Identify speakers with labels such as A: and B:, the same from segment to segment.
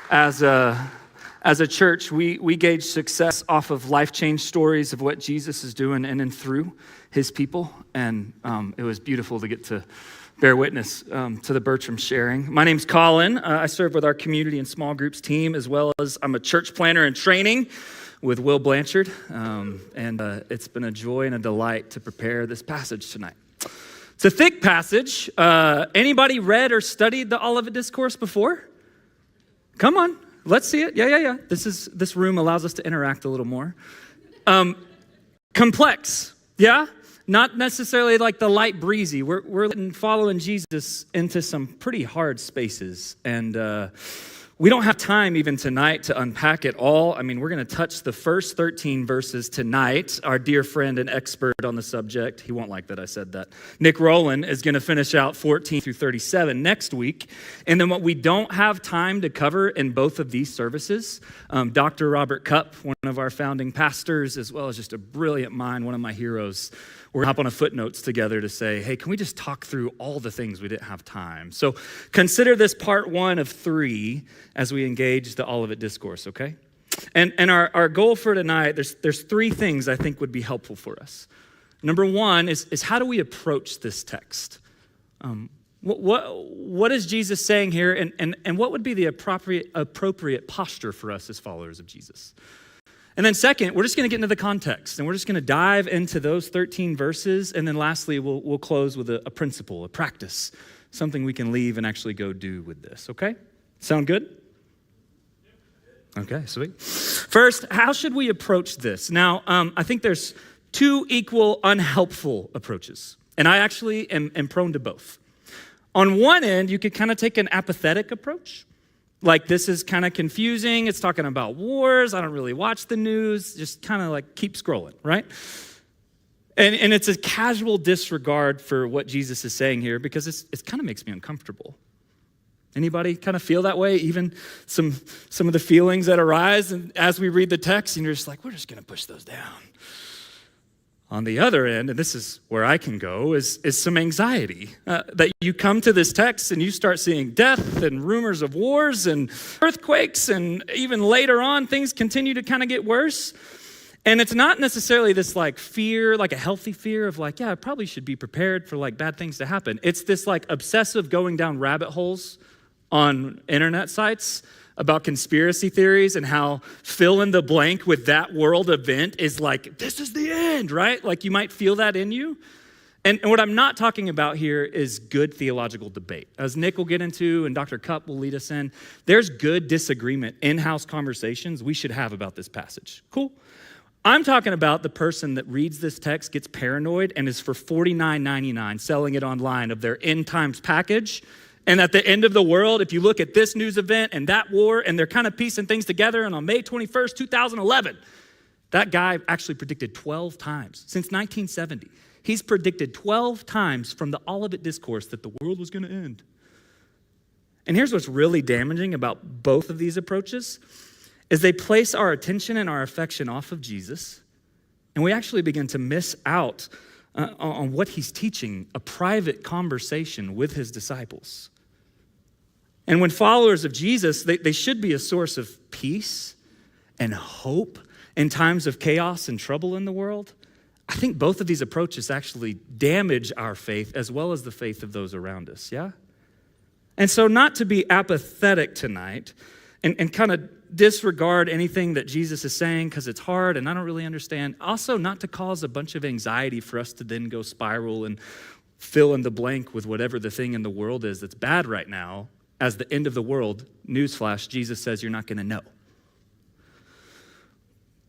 A: As a church, we gauge success off of life change stories of what Jesus is doing in and through his people. And it was beautiful to get to bear witness to the Bertram sharing. My name's Collin. I serve with our community and small groups team, as well as I'm a church planner in training with Will Blanchard. And it's been a joy and a delight to prepare this passage tonight. It's a thick passage. Anybody read or studied the Olivet Discourse before? Come on, let's see it. Yeah. This room allows us to interact a little more. Complex, yeah? Not necessarily like the light breezy. We're following Jesus into some pretty hard spaces. And we don't have time even tonight to unpack it all. I mean, we're going to touch the first 13 verses tonight. Our dear friend and expert on the subject, he won't like that I said that, Nick Rowland, is going to finish out 14 through 37 next week. And then what we don't have time to cover in both of these services, Dr. Robert Cupp, one of our founding pastors, as well as just a brilliant mind, one of my heroes, we're going to hop on a footnotes together to say, hey, can we just talk through all the things we didn't have time? So consider this part 1 of 3 as we engage the Olivet Discourse, okay? And our goal for tonight, there's 3 things I think would be helpful for us. Number 1 is how do we approach this text? What is Jesus saying here, and what would be the appropriate posture for us as followers of Jesus? And then second, we're just going to get into the context, and we're just going to dive into those 13 verses, and then lastly, we'll close with a principle, a practice, something we can leave and actually go do with this, okay? Sound good? Okay, sweet. First, how should we approach this? Now, I think there's 2 equal unhelpful approaches, and I actually am prone to both. On one end, you could kind of take an apathetic approach. Like, this is kind of confusing. It's talking about wars. I don't really watch the news. Just kind of like keep scrolling, right? And it's a casual disregard for what Jesus is saying here because it kind of makes me uncomfortable. Anybody kind of feel that way? Even some of the feelings that arise and as we read the text, and you're just like, we're just going to push those down. On the other end, and this is where I can go, is some anxiety. That you come to this text and you start seeing death and rumors of wars and earthquakes, and even later on, things continue to kind of get worse. And it's not necessarily this like fear, like a healthy fear of like, yeah, I probably should be prepared for like bad things to happen. It's this like obsessive going down rabbit holes on internet sites about conspiracy theories and how fill in the blank with that world event is like, this is the end, right? Like you might feel that in you. And what I'm not talking about here is good theological debate. As Nick will get into and Dr. Cupp will lead us in, there's good disagreement, in-house conversations we should have about this passage. Cool. I'm talking about the person that reads this text, gets paranoid, and is for $49.99 selling it online of their end times package. And at the end of the world, if you look at this news event and that war, and they're kind of piecing things together, and on May 21st, 2011, that guy actually predicted 12 times since 1970. He's predicted 12 times from the Olivet Discourse that the world was going to end. And here's what's really damaging about both of these approaches is they place our attention and our affection off of Jesus, and we actually begin to miss out on what he's teaching, a private conversation with his disciples. And when followers of Jesus, they should be a source of peace and hope in times of chaos and trouble in the world. I think both of these approaches actually damage our faith as well as the faith of those around us, yeah? And so not to be apathetic tonight and kind of disregard anything that Jesus is saying because it's hard and I don't really understand. Also, not to cause a bunch of anxiety for us to then go spiral and fill in the blank with whatever the thing in the world is that's bad right now. As the end of the world, newsflash, Jesus says you're not going to know.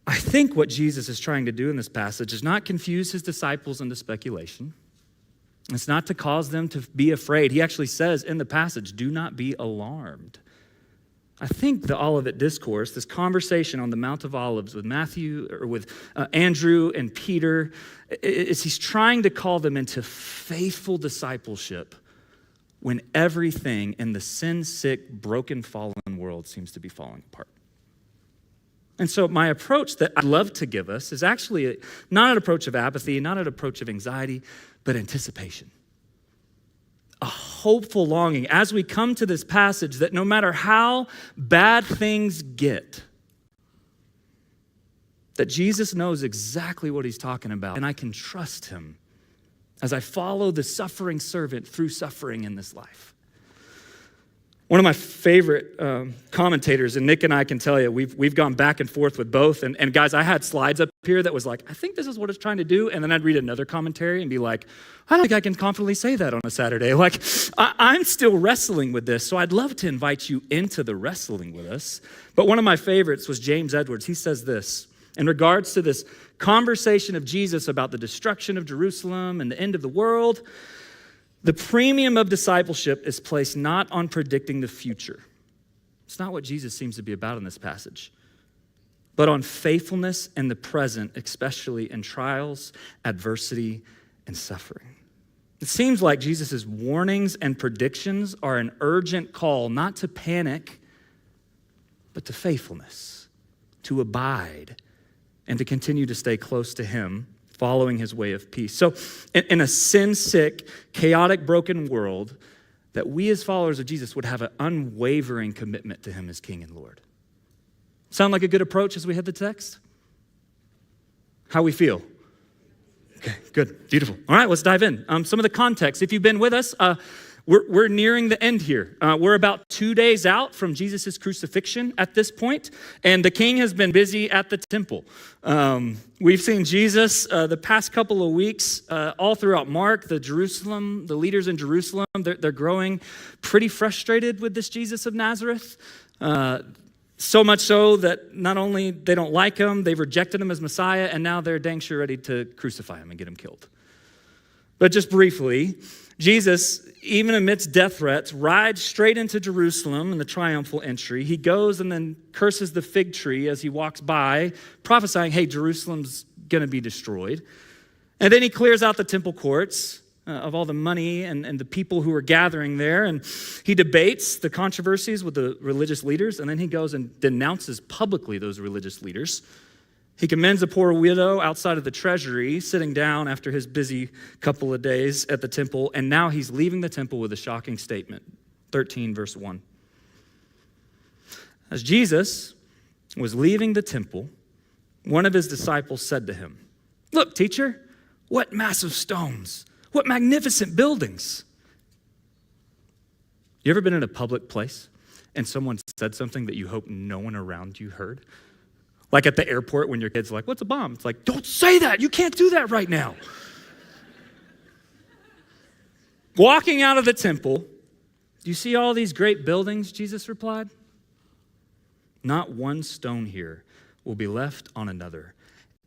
A: I think what Jesus is trying to do in this passage is not confuse his disciples into speculation. It's not to cause them to be afraid. He actually says in the passage, do not be alarmed. I think the Olivet Discourse, this conversation on the Mount of Olives with Andrew and Peter, is he's trying to call them into faithful discipleship when everything in the sin-sick, broken, fallen world seems to be falling apart. And so my approach that I'd love to give us is actually not an approach of apathy, not an approach of anxiety, but anticipation. A hopeful longing as we come to this passage that no matter how bad things get, that Jesus knows exactly what he's talking about, and I can trust him as I follow the suffering servant through suffering in this life. One of my favorite commentators, and Nick and I can tell you, we've gone back and forth with both. And guys, I had slides up here that was like, I think this is what it's trying to do. And then I'd read another commentary and be like, I don't think I can confidently say that on a Saturday. Like, I'm still wrestling with this. So I'd love to invite you into the wrestling with us. But one of my favorites was James Edwards. He says this, in regards to this conversation of Jesus about the destruction of Jerusalem and the end of the world, the premium of discipleship is placed not on predicting the future. It's not what Jesus seems to be about in this passage, but on faithfulness in the present, especially in trials, adversity, and suffering. It seems like Jesus' warnings and predictions are an urgent call, not to panic, but to faithfulness, to abide, and to continue to stay close to him, following his way of peace. So in a sin-sick, chaotic, broken world, that we as followers of Jesus would have an unwavering commitment to him as King and Lord. Sound like a good approach as we hit the text? How we feel? Okay, good, beautiful. All right, let's dive in. Some of the context. If you've been with us, we're nearing the end here. We're about 2 days out from Jesus' crucifixion at this point, and the king has been busy at the temple. We've seen Jesus the past couple of weeks all throughout Mark, the leaders in Jerusalem, they're growing pretty frustrated with this Jesus of Nazareth. So much so that not only they don't like him, they've rejected him as Messiah, and now they're dang sure ready to crucify him and get him killed. But just briefly, Jesus, even amidst death threats, rides straight into Jerusalem in the triumphal entry. He goes and then curses the fig tree as he walks by, prophesying, hey, Jerusalem's going to be destroyed. And then he clears out the temple courts of all the money and the people who are gathering there. And he debates the controversies with the religious leaders. And then he goes and denounces publicly those religious leaders. He commends a poor widow outside of the treasury, sitting down after his busy couple of days at the temple, and now he's leaving the temple with a shocking statement. 13, verse 1. As Jesus was leaving the temple, one of his disciples said to him, "Look, teacher, what massive stones, what magnificent buildings." You ever been in a public place and someone said something that you hope no one around you heard? Like at the airport when your kid's like, "What's a bomb?" It's like, don't say that. You can't do that right now. Walking out of the temple, do you see all these great buildings? Jesus replied. Not one stone here will be left on another.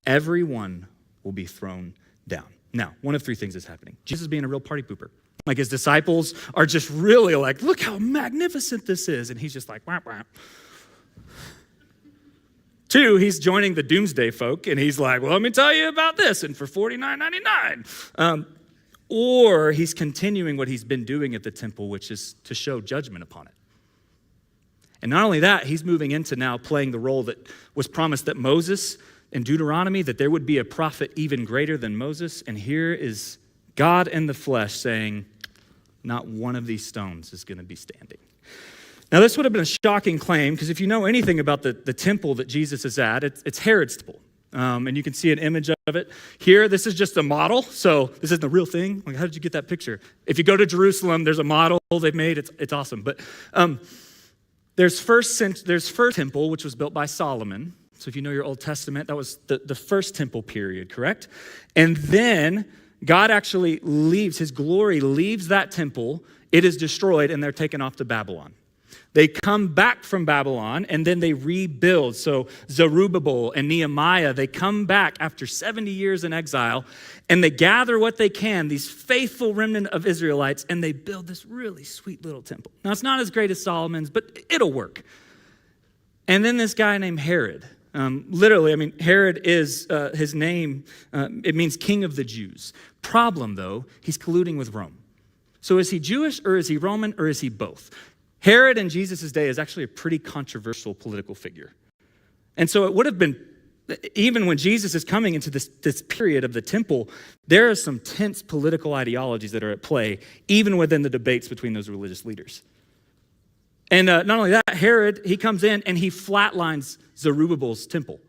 A: Every one will be thrown down. Now, one of three things is happening. Jesus is being a real party pooper. Like his disciples are just really like, look how magnificent this is. And he's just like, wah, wah. 2, he's joining the doomsday folk, and he's like, well, let me tell you about this, and for $49.99. Or he's continuing what he's been doing at the temple, which is to show judgment upon it. And not only that, he's moving into now playing the role that was promised that Moses in Deuteronomy, that there would be a prophet even greater than Moses. And here is God in the flesh saying, not one of these stones is going to be standing. Now, this would have been a shocking claim, because if you know anything about the temple that Jesus is at, it's Herod's temple. And you can see an image of it. Here, this is just a model, so this isn't the real thing. Like, how did you get that picture? If you go to Jerusalem, there's a model they've made. It's awesome. But there's first temple, which was built by Solomon. So if you know your Old Testament, that was the first temple period, correct? And then God actually leaves, his glory leaves that temple. It is destroyed, and they're taken off to Babylon. They come back from Babylon, and then they rebuild. So Zerubbabel and Nehemiah, they come back after 70 years in exile, and they gather what they can, these faithful remnant of Israelites, and they build this really sweet little temple. Now, it's not as great as Solomon's, but it'll work. And then this guy named Herod. Literally, Herod is his name. It means king of the Jews. Problem, though, he's colluding with Rome. So is he Jewish, or is he Roman, or is he both? Herod in Jesus' day is actually a pretty controversial political figure. And so it would have been even when Jesus is coming into this period of the temple, there are some tense political ideologies that are at play, even within the debates between those religious leaders. And not only that, Herod, he comes in and he flatlines Zerubbabel's temple.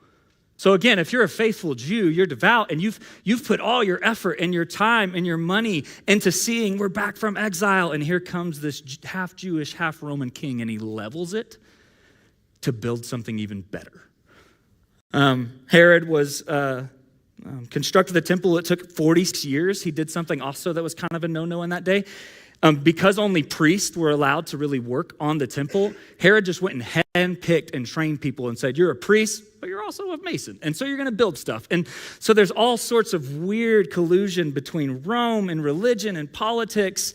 A: So again, if you're a faithful Jew, you're devout, and you've put all your effort and your time and your money into seeing we're back from exile, and here comes this half Jewish, half Roman king, and he levels it to build something even better. Herod was constructed the temple. It took 46 years. He did something also that was kind of a no-no in that day. Because only priests were allowed to really work on the temple, Herod just went and handpicked and trained people and said, you're a priest, but you're also a mason. And so you're going to build stuff. And so there's all sorts of weird collusion between Rome and religion and politics.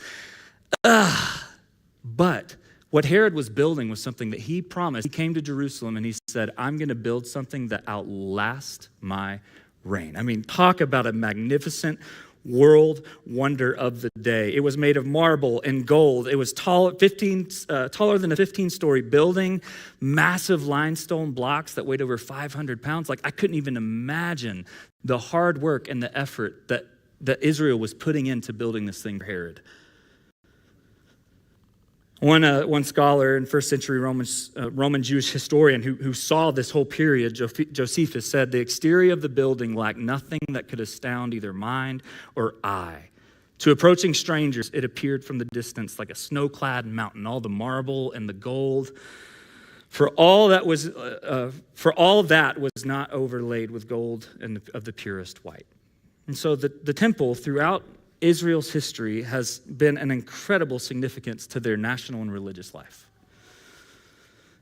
A: But what Herod was building was something that he promised. He came to Jerusalem and he said, I'm going to build something that outlasts my reign. I mean, talk about a magnificent world wonder of the day. It was made of marble and gold. It was taller than a 15-story building, massive limestone blocks that weighed over 500 pounds. Like, I couldn't even imagine the hard work and the effort that Israel was putting into building this thing for Herod. One scholar and first century Roman Jewish historian who saw this whole period, Josephus, said the exterior of the building lacked nothing that could astound either mind or eye. To approaching strangers, it appeared from the distance like a snow-clad mountain, all the marble and the gold. For all that was not overlaid with gold and of the purest white. And so the temple throughout Israel's history has been an incredible significance to their national and religious life.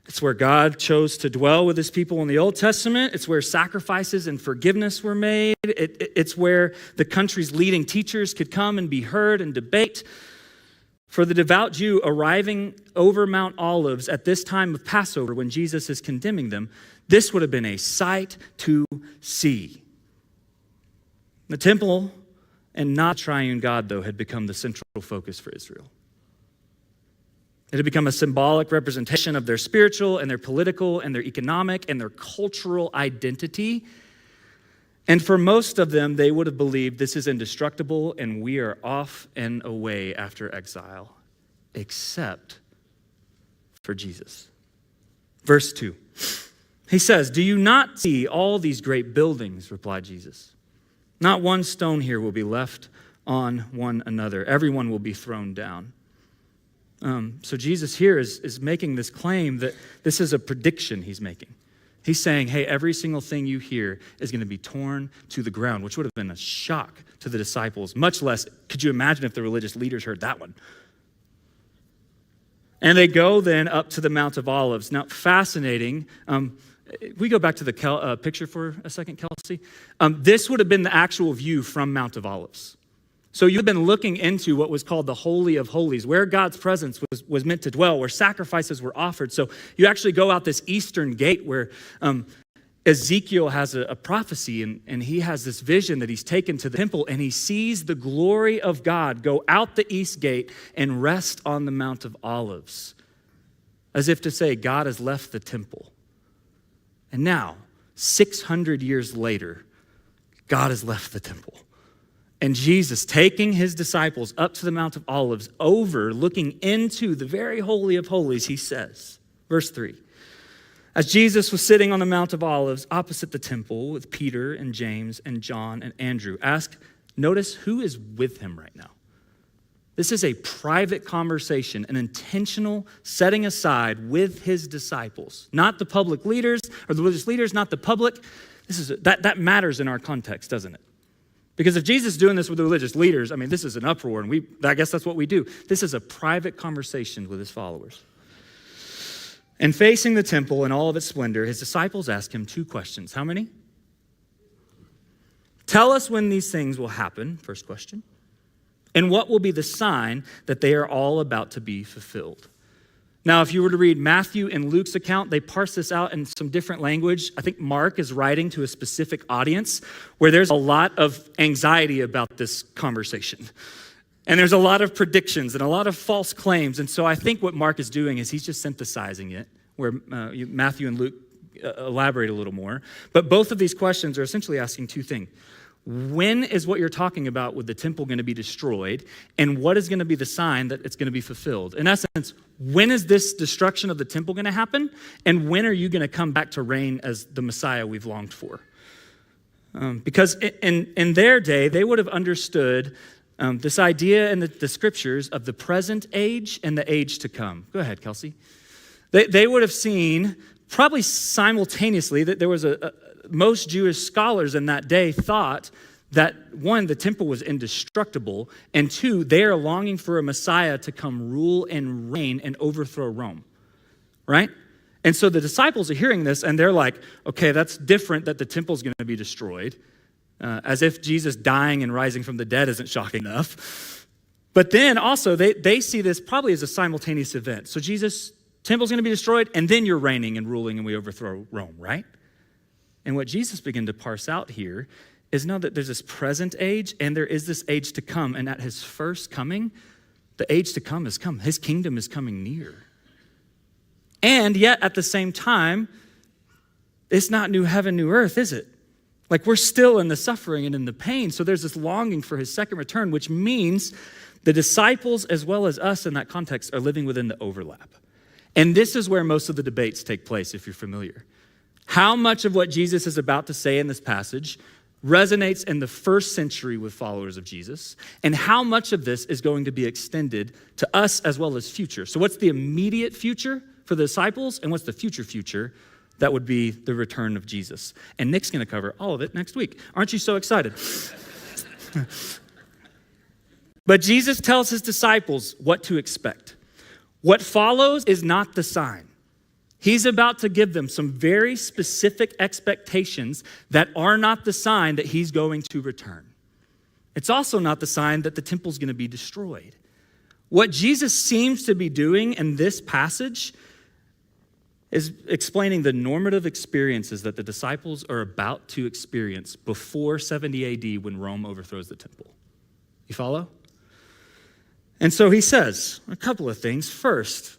A: It's where God chose to dwell with his people in the Old Testament. It's where sacrifices and forgiveness were made. It's where the country's leading teachers could come and be heard and debate. For the devout Jew arriving over Mount Olives at this time of Passover when Jesus is condemning them, this would have been a sight to see. The temple and not triune God, though, had become the central focus for Israel. It had become a symbolic representation of their spiritual and their political and their economic and their cultural identity. And for most of them, they would have believed this is indestructible and we are off and away after exile, except for Jesus. Verse 2, he says, "Do you not see all these great buildings?" replied Jesus. "Not one stone here will be left on one another. Everyone will be thrown down." So Jesus here is making this claim that this is a prediction he's making. He's saying, hey, every single thing you hear is going to be torn to the ground, which would have been a shock to the disciples. Much less, could you imagine if the religious leaders heard that one? And they go then up to the Mount of Olives. Now, fascinating. We go back to the picture for a second, Kelsey. This would have been the actual view from Mount of Olives. So you've been looking into what was called the Holy of Holies, where God's presence was meant to dwell, where sacrifices were offered. So you actually go out this eastern gate where Ezekiel has a prophecy, and he has this vision that he's taken to the temple, and he sees the glory of God go out the east gate and rest on the Mount of Olives, as if to say, God has left the temple. And now, 600 years later, God has left the temple. And Jesus, taking his disciples up to the Mount of Olives, looking into the very Holy of Holies, he says, verse 3, as Jesus was sitting on the Mount of Olives opposite the temple with Peter and James and John and Andrew, notice who is with him right now. This is a private conversation, an intentional setting aside with his disciples, not the public leaders or the religious leaders, not the public. That matters in our context, doesn't it? Because if Jesus is doing this with the religious leaders, I mean, this is an uproar, and I guess that's what we do. This is a private conversation with his followers. And facing the temple in all of its splendor, his disciples ask him two questions. How many? Tell us when these things will happen, first question. And what will be the sign that they are all about to be fulfilled? Now, if you were to read Matthew and Luke's account, they parse this out in some different language. I think Mark is writing to a specific audience where there's a lot of anxiety about this conversation. And there's a lot of predictions and a lot of false claims. And so I think what Mark is doing is he's just synthesizing it, where Matthew and Luke elaborate a little more. But both of these questions are essentially asking two things. When is what you're talking about with the temple going to be destroyed? And what is going to be the sign that it's going to be fulfilled? In essence, when is this destruction of the temple going to happen? And when are you going to come back to reign as the Messiah we've longed for? Because in their day, they would have understood this idea in the scriptures of the present age and the age to come. Go ahead, Kelsey. They would have seen probably simultaneously that there was most Jewish scholars in that day thought that, one, the temple was indestructible, and two, they are longing for a Messiah to come rule and reign and overthrow Rome, right? And so the disciples are hearing this, and they're like, okay, that's different that the temple's going to be destroyed, as if Jesus dying and rising from the dead isn't shocking enough. But then also, they see this probably as a simultaneous event. So Jesus, temple's going to be destroyed, and then you're reigning and ruling, and we overthrow Rome, right? And what Jesus began to parse out here is know that there's this present age and there is this age to come. And at his first coming, the age to come has come. His kingdom is coming near. And yet at the same time, it's not new heaven, new earth, is it? Like we're still in the suffering and in the pain. So there's this longing for his second return, which means the disciples as well as us in that context are living within the overlap. And this is where most of the debates take place, if you're familiar. How much of what Jesus is about to say in this passage resonates in the first century with followers of Jesus, and how much of this is going to be extended to us as well as future? So what's the immediate future for the disciples, and what's the future? That would be the return of Jesus. And Nick's going to cover all of it next week. Aren't you so excited? But Jesus tells his disciples what to expect. What follows is not the sign. He's about to give them some very specific expectations that are not the sign that he's going to return. It's also not the sign that the temple's going to be destroyed. What Jesus seems to be doing in this passage is explaining the normative experiences that the disciples are about to experience before 70 AD when Rome overthrows the temple. You follow? And so he says a couple of things. First,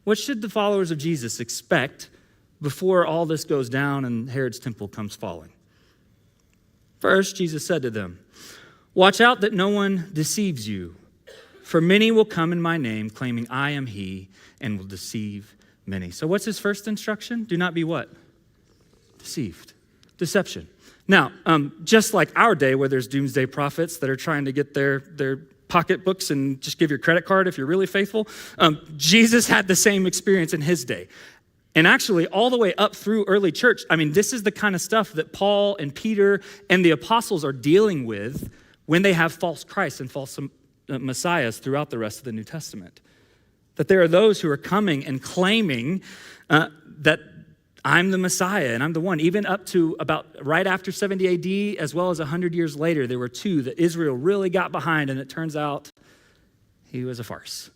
A: what should the followers of Jesus expect before all this goes down and Herod's temple comes falling? First, Jesus said to them, "Watch out that no one deceives you, for many will come in my name, claiming I am he, and will deceive many." So what's his first instruction? Do not be what? Deceived. Deception. Now, just like our day where there's doomsday prophets that are trying to get their pocketbooks and just give your credit card if you're really faithful. Jesus had the same experience in his day. And actually, all the way up through early church, this is the kind of stuff that Paul and Peter and the apostles are dealing with when they have false Christs and false messiahs throughout the rest of the New Testament. That there are those who are coming and claiming that I'm the Messiah and I'm the one. Even up to about right after 70 AD, as well as 100 years later, there were two that Israel really got behind, and it turns out he was a farce.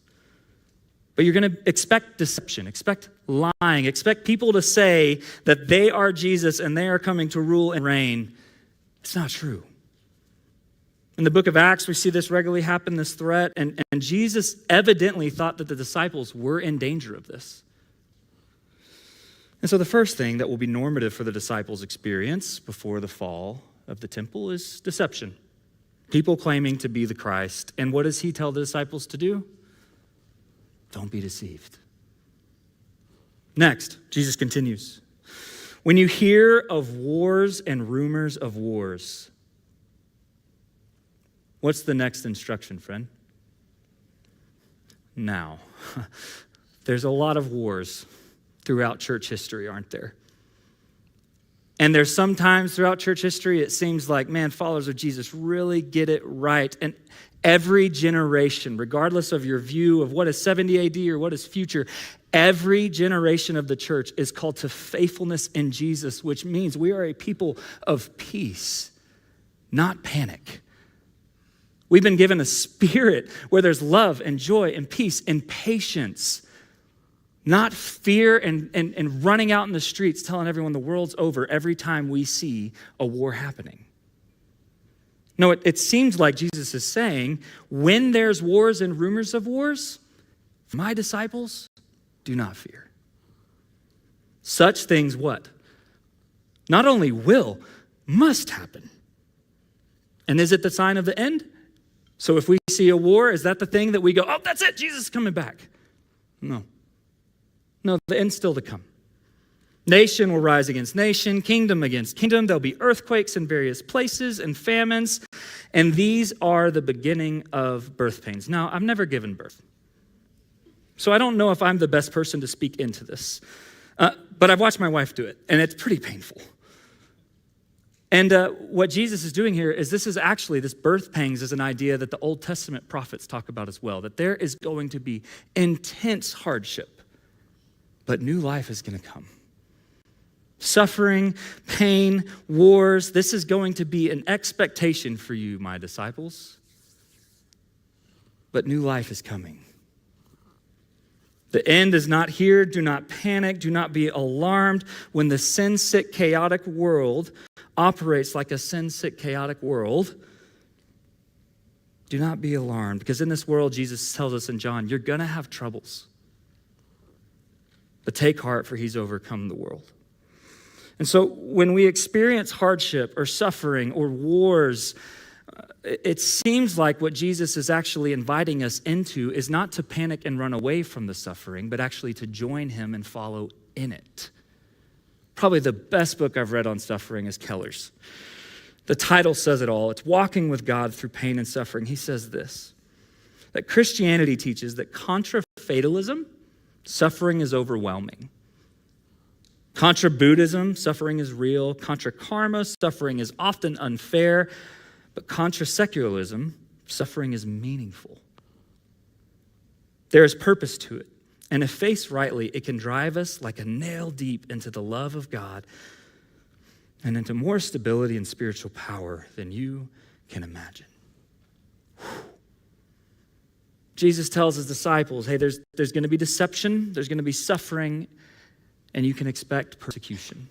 A: But you're going to expect deception, expect lying, expect people to say that they are Jesus and they are coming to rule and reign. It's not true. In the book of Acts, we see this regularly happen, this threat, and Jesus evidently thought that the disciples were in danger of this. And so the first thing that will be normative for the disciples' experience before the fall of the temple is deception. People claiming to be the Christ. And what does he tell the disciples to do? Don't be deceived. Next, Jesus continues. When you hear of wars and rumors of wars, what's the next instruction, friend? Now, there's a lot of wars throughout church history, aren't there? And there's sometimes throughout church history, it seems like, man, followers of Jesus really get it right. And every generation, regardless of your view of what is 70 AD or what is future, every generation of the church is called to faithfulness in Jesus, which means we are a people of peace, not panic. We've been given a spirit where there's love and joy and peace and patience, not fear and running out in the streets telling everyone the world's over every time we see a war happening. No, it seems like Jesus is saying, when there's wars and rumors of wars, my disciples, do not fear. Such things what? Not only will, must happen. And is it the sign of the end? So if we see a war, is that the thing that we go, oh, that's it, Jesus is coming back? No. No, the end's still to come. Nation will rise against nation, kingdom against kingdom. There'll be earthquakes in various places and famines. And these are the beginning of birth pains. Now, I've never given birth, so I don't know if I'm the best person to speak into this. But I've watched my wife do it, and it's pretty painful. And what Jesus is doing here is this birth pangs is an idea that the Old Testament prophets talk about as well, that there is going to be intense hardship, but new life is going to come. Suffering, pain, wars, this is going to be an expectation for you, my disciples. But new life is coming. The end is not here. Do not panic. Do not be alarmed when the sin-sick, chaotic world operates like a sin-sick, chaotic world. Do not be alarmed, because in this world, Jesus tells us in John, you're going to have troubles. But take heart, for he's overcome the world. And so when we experience hardship or suffering or wars, it seems like what Jesus is actually inviting us into is not to panic and run away from the suffering, but actually to join him and follow in it. Probably the best book I've read on suffering is Keller's. The title says it all. It's Walking with God Through Pain and Suffering. He says this, that Christianity teaches that contra fatalism, suffering is overwhelming. Contra Buddhism, suffering is real. Contra karma, suffering is often unfair. But contra secularism, suffering is meaningful. There is purpose to it. And if faced rightly, it can drive us like a nail deep into the love of God and into more stability and spiritual power than you can imagine. Jesus tells his disciples, hey, there's going to be deception, there's going to be suffering, and you can expect persecution.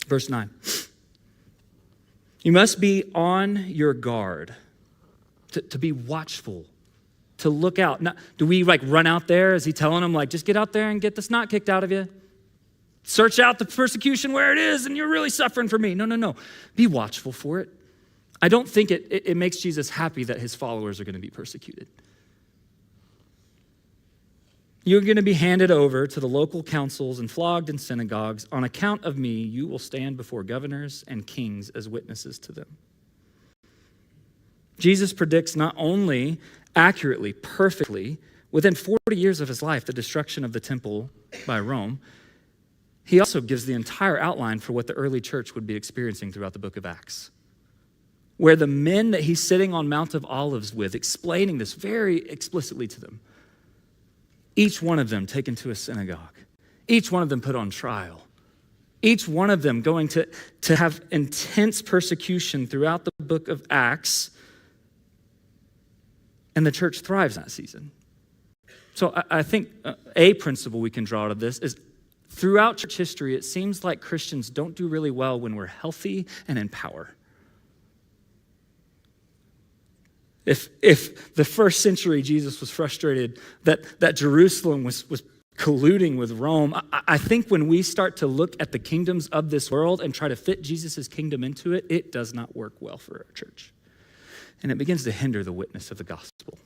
A: Verse 9. You must be on your guard, to be watchful, to look out. Now, do we run out there? Is he telling them just get out there and get the snot kicked out of you? Search out the persecution where it is and you're really suffering for me. No. Be watchful for it. I don't think it makes Jesus happy that his followers are going to be persecuted. You're going to be handed over to the local councils and flogged in synagogues. On account of me, you will stand before governors and kings as witnesses to them. Jesus predicts not only accurately, perfectly, within 40 years of his life, the destruction of the temple by Rome, he also gives the entire outline for what the early church would be experiencing throughout the book of Acts, where the men that he's sitting on Mount of Olives with, explaining this very explicitly to them, each one of them taken to a synagogue, each one of them put on trial, each one of them going to have intense persecution throughout the book of Acts, and the church thrives that season. So I think a principle we can draw out of this is throughout church history, it seems like Christians don't do really well when we're healthy and in power. If the first century Jesus was frustrated that Jerusalem was colluding with Rome, I think when we start to look at the kingdoms of this world and try to fit Jesus' kingdom into it, it does not work well for our church. And it begins to hinder the witness of the gospel.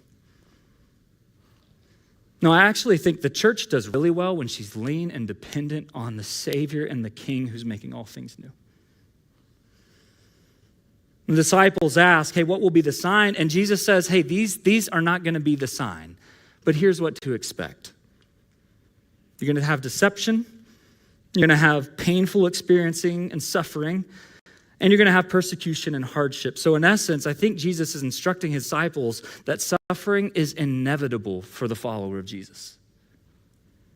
A: No, I actually think the church does really well when she's lean and dependent on the Savior and the King who's making all things new. The disciples ask, hey, what will be the sign? And Jesus says, hey, these are not going to be the sign, but here's what to expect. You're going to have deception, you're going to have painful experiencing and suffering, and you're going to have persecution and hardship. So in essence, I think Jesus is instructing his disciples that suffering is inevitable for the follower of Jesus.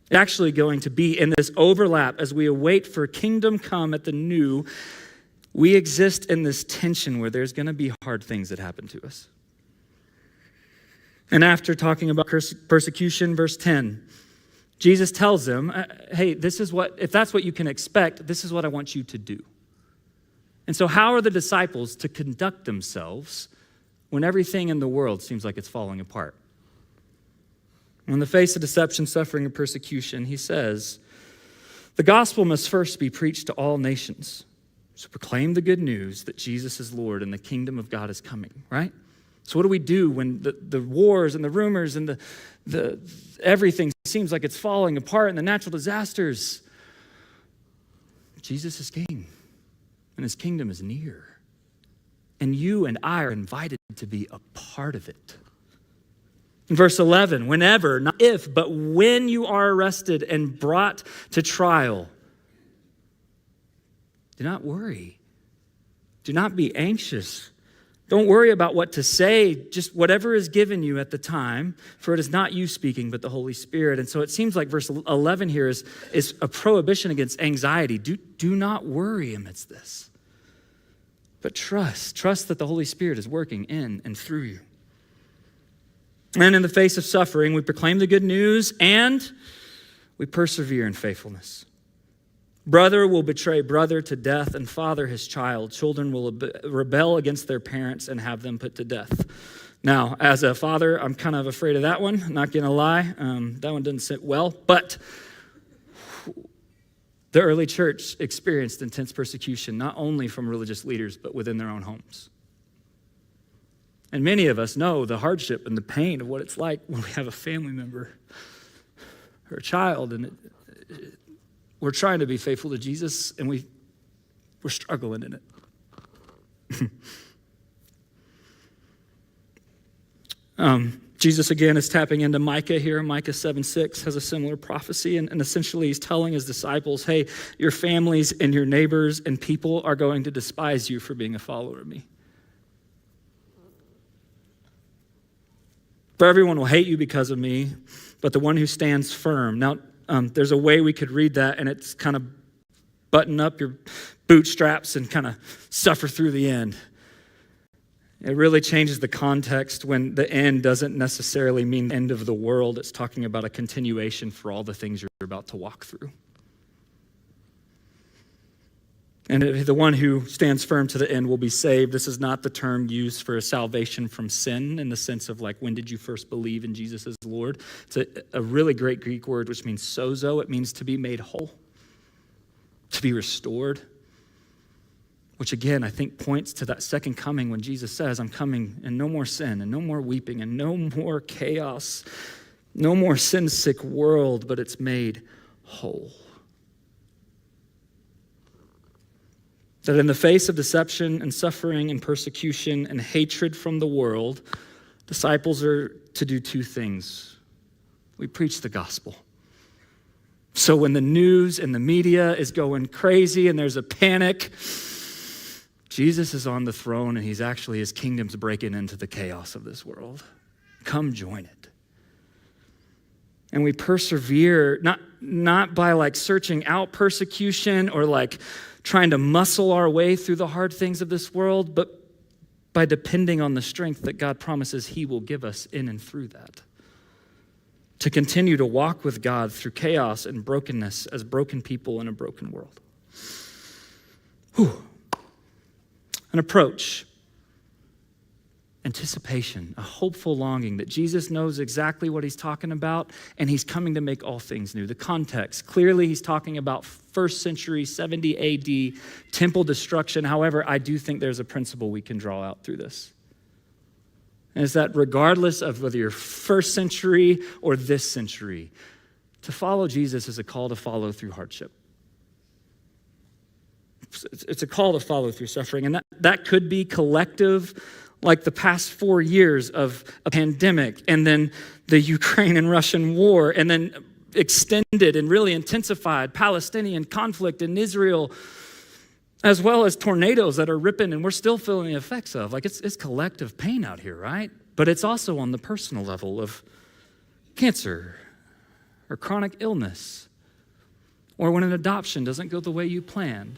A: It's actually going to be in this overlap as we await for kingdom come at the new. We exist in this tension where there's going to be hard things that happen to us. And after talking about persecution, verse 10, Jesus tells them, hey, if that's what you can expect, this is what I want you to do. And so how are the disciples to conduct themselves when everything in the world seems like it's falling apart? In the face of deception, suffering, and persecution, he says, The gospel must first be preached to all nations. So proclaim the good news that Jesus is Lord and the kingdom of God is coming, right? So what do we do when the wars and the rumors and the everything seems like it's falling apart and the natural disasters? Jesus is king and his kingdom is near. And you and I are invited to be a part of it. In verse 11, whenever, not if, but when you are arrested and brought to trial, do not worry. Do not be anxious. Don't worry about what to say, just whatever is given you at the time, for it is not you speaking, but the Holy Spirit. And so it seems like verse 11 here is a prohibition against anxiety. Do not worry amidst this, but trust that the Holy Spirit is working in and through you. And in the face of suffering, we proclaim the good news and we persevere in faithfulness. Brother will betray brother to death and father his child. Children will rebel against their parents and have them put to death. Now, as a father, I'm kind of afraid of that one. I'm not going to lie. That one didn't sit well. But the early church experienced intense persecution, not only from religious leaders, but within their own homes. And many of us know the hardship and the pain of what it's like when we have a family member or a child, and we're trying to be faithful to Jesus, and we're struggling in it. Jesus, again, is tapping into Micah here. Micah 7:6 has a similar prophecy, and essentially he's telling his disciples, hey, your families and your neighbors and people are going to despise you for being a follower of me. For everyone will hate you because of me, but the one who stands firm. Now, there's a way we could read that, and it's kind of button up your bootstraps and kind of suffer through the end. It really changes the context when the end doesn't necessarily mean the end of the world. It's talking about a continuation for all the things you're about to walk through. And the one who stands firm to the end will be saved. This is not the term used for a salvation from sin in the sense of like, when did you first believe in Jesus as Lord? It's a really great Greek word, which means sozo. It means to be made whole, to be restored, which again, I think points to that second coming when Jesus says, I'm coming, and no more sin and no more weeping and no more chaos, no more sin-sick world, but it's made whole. That in the face of deception and suffering and persecution and hatred from the world, disciples are to do two things. We preach the gospel. So when the news and the media is going crazy and there's a panic, Jesus is on the throne and his kingdom's breaking into the chaos of this world. Come join it. And we persevere, not by like searching out persecution or like trying to muscle our way through the hard things of this world, but by depending on the strength that God promises he will give us in and through that. To continue to walk with God through chaos and brokenness as broken people in a broken world. An approach. Anticipation, a hopeful longing that Jesus knows exactly what he's talking about and he's coming to make all things new. The context, clearly he's talking about first century, 70 AD, temple destruction. However, I do think there's a principle we can draw out through this. And it's that regardless of whether you're first century or this century, to follow Jesus is a call to follow through hardship. It's a call to follow through suffering. And that could be collective, like the past 4 years of a pandemic, and then the Ukraine and Russian war, and then extended and really intensified Palestinian conflict in Israel, as well as tornadoes that are ripping and we're still feeling the effects of. Like it's collective pain out here, right? But it's also on the personal level of cancer or chronic illness, or when an adoption doesn't go the way you planned,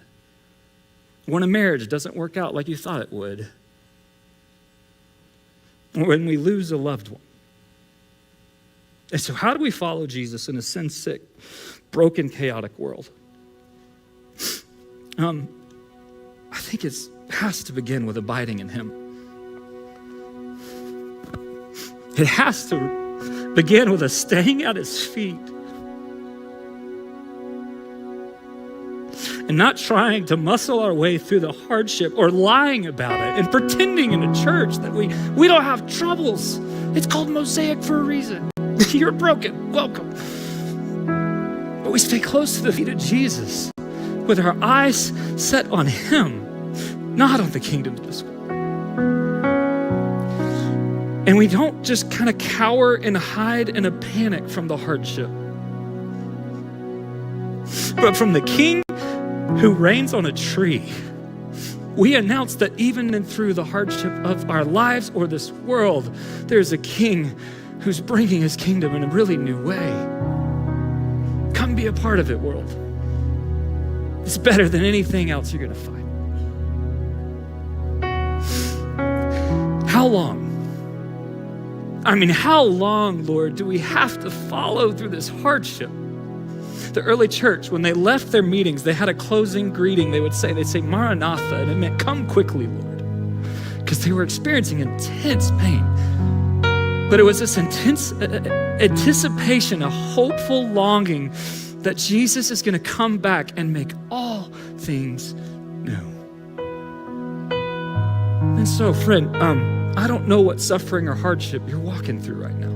A: when a marriage doesn't work out like you thought it would, when we lose a loved one. And so how do we follow Jesus in a sin-sick, broken, chaotic world? I think it has to begin with abiding in him. It has to begin with us staying at his feet. and not trying to muscle our way through the hardship or lying about it and pretending in a church that we don't have troubles. It's called Mosaic for a reason. You're broken, welcome. But we stay close to the feet of Jesus with our eyes set on him, not on the kingdom of this world. And we don't just kind of cower and hide in a panic from the hardship, but from the King who reigns on a tree. We announce that even and through the hardship of our lives or this world, there's a King who's bringing his kingdom in a really new way. Come be a part of it, world. It's better than anything else you're going to find. How long? How long, Lord, do we have to follow through this hardship? The early church, when they left their meetings, they had a closing greeting. They'd say, Maranatha, and it meant come quickly, Lord, because they were experiencing intense pain. But it was this intense anticipation, a hopeful longing that Jesus is going to come back and make all things new. And so, friend, I don't know what suffering or hardship you're walking through right now.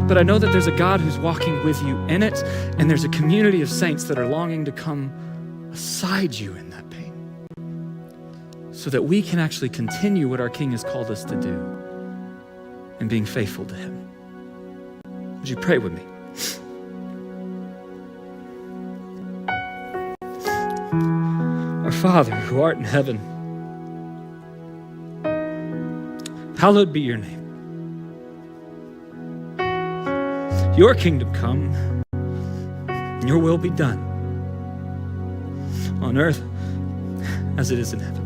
A: But I know that there's a God who's walking with you in it, and there's a community of saints that are longing to come beside you in that pain so that we can actually continue what our King has called us to do and being faithful to him. Would you pray with me? Our Father, who art in heaven, hallowed be your name. Your kingdom come, and your will be done on earth as it is in heaven.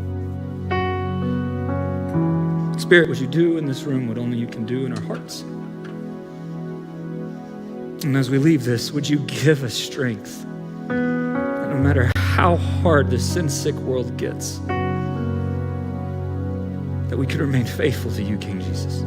A: Spirit, would you do in this room what only you can do in our hearts? And as we leave this, would you give us strength that no matter how hard this sin-sick world gets, that we could remain faithful to you, King Jesus.